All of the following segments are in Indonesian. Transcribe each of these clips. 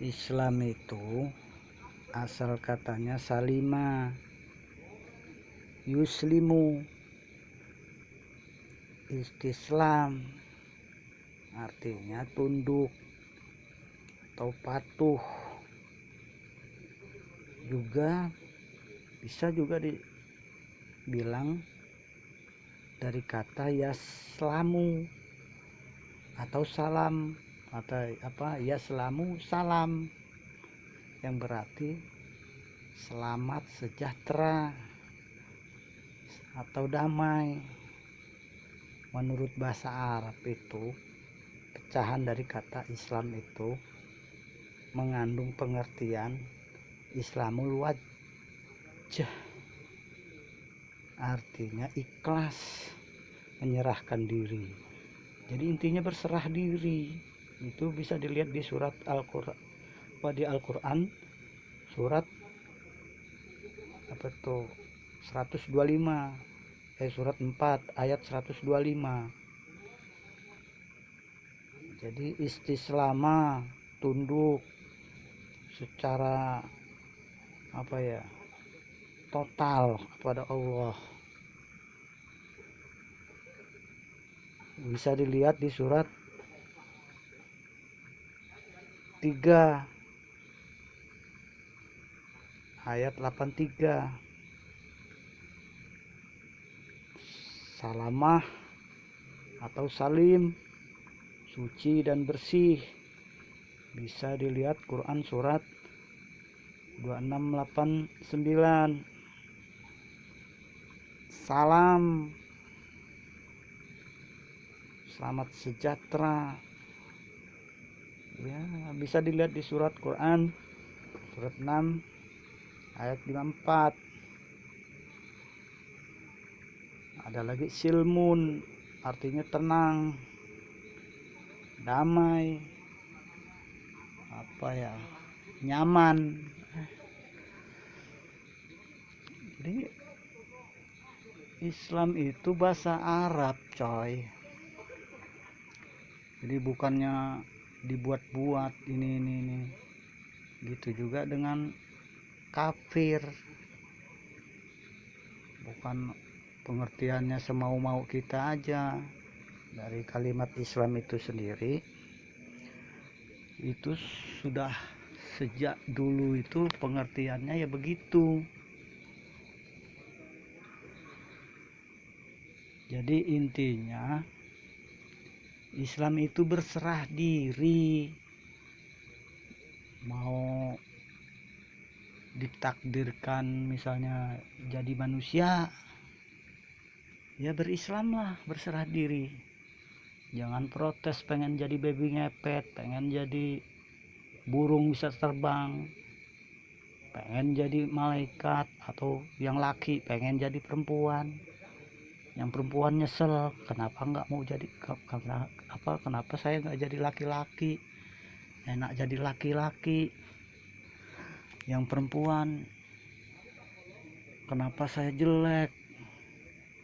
Islam itu asal katanya salima, yuslimu, istislam, artinya tunduk atau patuh. Juga bisa juga dibilang dari kata yaslamu atau salam, atau yaslamu salam, yang berarti selamat sejahtera atau damai. Menurut bahasa Arab itu, pecahan dari kata Islam itu mengandung pengertian Islamul wajh, artinya ikhlas, menyerahkan diri. Jadi intinya berserah diri. Itu bisa dilihat di surat Al-Qur'an, surat apa tuh 125, surat 4 ayat 125. Jadi istislama, tunduk secara total kepada Allah. Bisa dilihat di surat 3 ayat 83. Salamah atau salim, suci dan bersih. Bisa dilihat Quran surat 2689. Salam, selamat sejahtera. Ya, bisa dilihat di surat Quran surat 6 ayat 54. Ada lagi silmun, artinya tenang, damai, nyaman. Jadi Islam itu bahasa Arab, coy. Jadi bukannya dibuat-buat ini. Gitu juga dengan kafir. Bukan pengertiannya semau-mau kita aja. Dari kalimat Islam itu sendiri, itu sudah sejak dulu itu pengertiannya ya begitu. Jadi intinya Islam itu berserah diri. Mau ditakdirkan misalnya jadi manusia, ya berislamlah, berserah diri. Jangan protes pengen jadi baby ngepet, pengen jadi burung bisa terbang, pengen jadi malaikat, atau yang laki pengen jadi perempuan. Yang perempuan nyesel, kenapa nggak mau jadi, kenapa saya nggak jadi laki-laki, enak jadi laki-laki. Yang perempuan, kenapa saya jelek,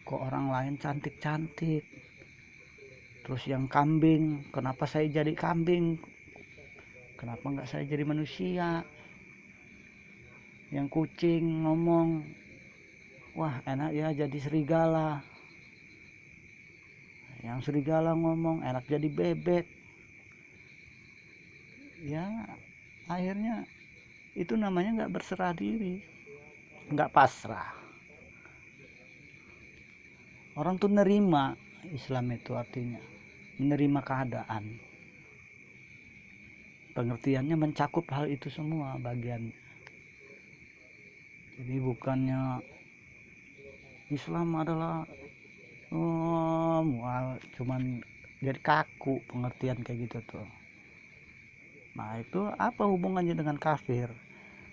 kok orang lain cantik-cantik. Terus yang kambing, kenapa saya jadi kambing, kenapa nggak saya jadi manusia. Yang kucing ngomong, wah enak ya jadi serigala. Yang serigala ngomong, enak jadi bebek. Ya akhirnya itu namanya nggak berserah diri, nggak pasrah. Orang tuh nerima. Islam itu artinya menerima keadaan. Pengertiannya mencakup hal itu semua bagian. Jadi bukannya Islam adalah cuman jadi kaku pengertian kayak gitu tuh. Nah itu apa hubungannya dengan kafir?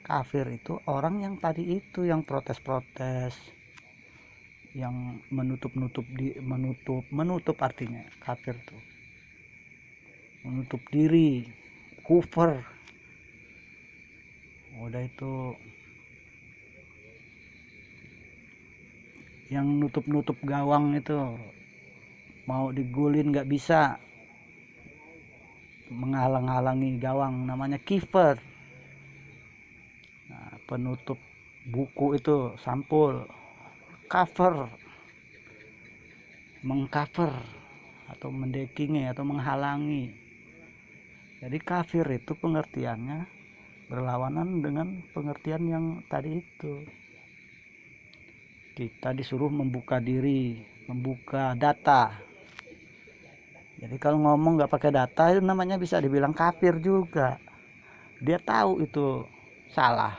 Kafir itu orang yang tadi itu, yang protes-protes, yang menutup artinya kafir tuh menutup diri, kufur. Udah itu yang nutup gawang itu, mau digulin nggak bisa, menghalang-halangi gawang namanya kiper. Nah, penutup buku itu sampul, cover, mengcover atau mendekingi atau menghalangi. Jadi kafir itu pengertiannya berlawanan dengan pengertian yang tadi itu. Kita disuruh membuka diri, membuka data. Jadi kalau ngomong nggak pakai data itu namanya bisa dibilang kafir juga. Dia tahu itu salah,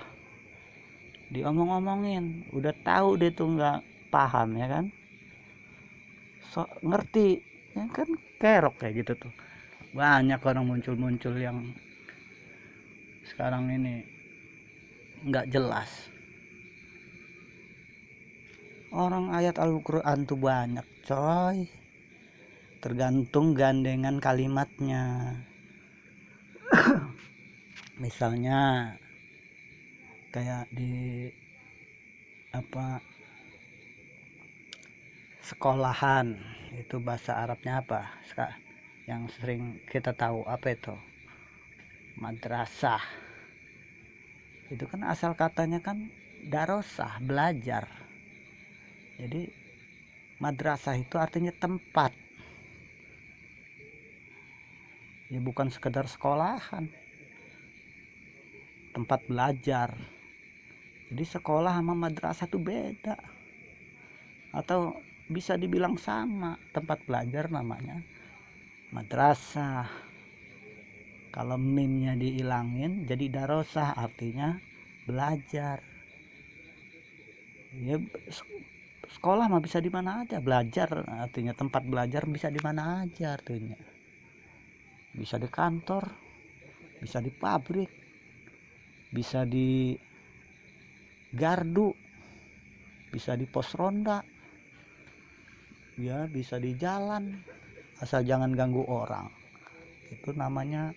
diomong-omongin, udah tahu dia tuh nggak paham, ya kan, ngerti, ya kan, kerok kayak gitu tuh. Banyak orang muncul yang sekarang ini nggak jelas. Orang ayat Al-Quran tuh banyak coy, tergantung gandengan kalimatnya. Misalnya kayak di sekolahan itu bahasa Arabnya apa yang sering kita tahu, apa itu, madrasah. Itu kan asal katanya kan darosah, belajar. Jadi madrasah itu artinya tempat, ya bukan sekedar sekolahan, tempat belajar. Jadi sekolah sama madrasah itu beda, atau bisa dibilang sama, tempat belajar namanya madrasah. Kalau mimnya dihilangin jadi darosah, artinya belajar. Ya, sekolah mah bisa di mana aja, belajar artinya tempat belajar bisa di mana aja artinya. Bisa di kantor, bisa di pabrik, bisa di gardu, bisa di pos ronda, ya bisa di jalan, asal jangan ganggu orang. Itu namanya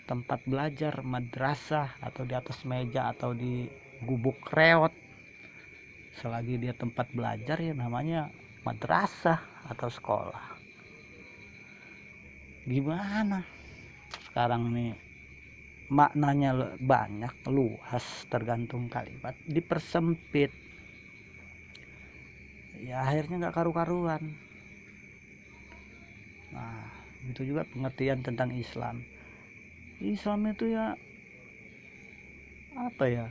tempat belajar, madrasah, atau di atas meja atau di gubuk reot. Selagi dia tempat belajar ya namanya madrasah atau sekolah. Gimana sekarang nih, maknanya banyak, luas, tergantung kalimat dipersempit, ya akhirnya nggak karu-karuan. Nah, itu juga pengertian tentang Islam. Islam itu ya apa ya,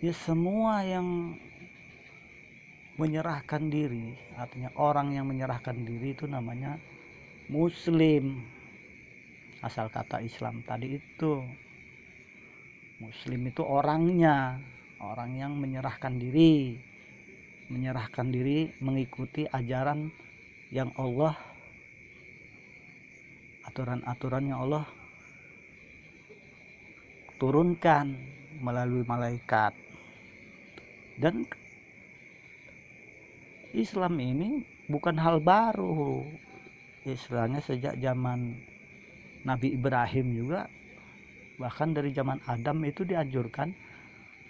ya semua yang menyerahkan diri, artinya orang yang menyerahkan diri itu namanya Muslim. Asal kata Islam tadi itu, Muslim itu orangnya, orang yang menyerahkan diri mengikuti ajaran yang Allah, aturan-aturan yang Allah turunkan melalui malaikat. Dan Islam ini bukan hal baru, istilahnya sejak zaman Nabi Ibrahim juga, bahkan dari zaman Adam itu dianjurkan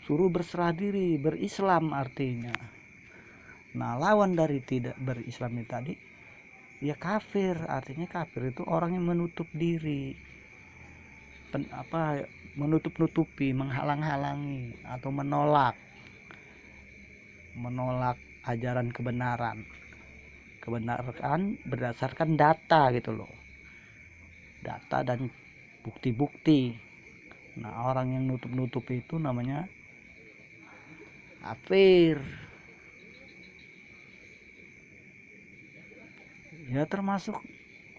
suruh berserah diri, berislam artinya. Nah, lawan dari tidak berislam ini tadi ya kafir, artinya kafir itu orang yang menutup diri, menutup-nutupi, menghalang-halangi atau menolak ajaran kebenaran berdasarkan data gitu loh, data dan bukti-bukti. Nah, orang yang nutup-nutup itu namanya kafir. Ya termasuk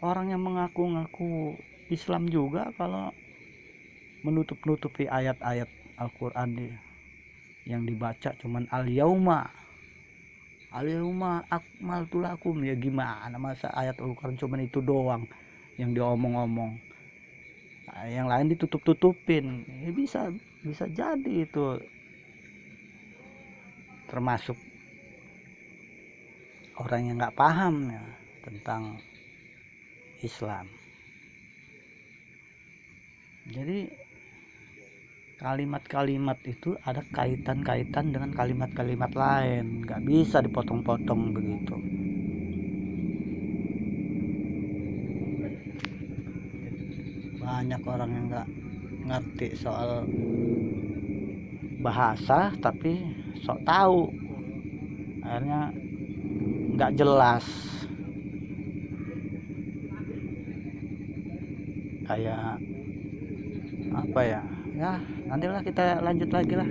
orang yang mengaku-ngaku Islam juga kalau menutup-nutupi ayat-ayat Al-Quran yang dibaca cuman al-yauma akmaltu lakum. Ya gimana masa ayat Al-Quran cuman itu doang yang diomong-omong, nah, yang lain ditutup-tutupin. Ya bisa jadi itu termasuk orang yang nggak paham ya tentang Islam. Jadi kalimat-kalimat itu ada kaitan-kaitan dengan kalimat-kalimat lain, nggak bisa dipotong-potong begitu. banyak orang yang nggak ngerti soal bahasa tapi sok tahu, akhirnya nggak jelas. Kayak apa ya, ya nantilah kita lanjut lagi lah.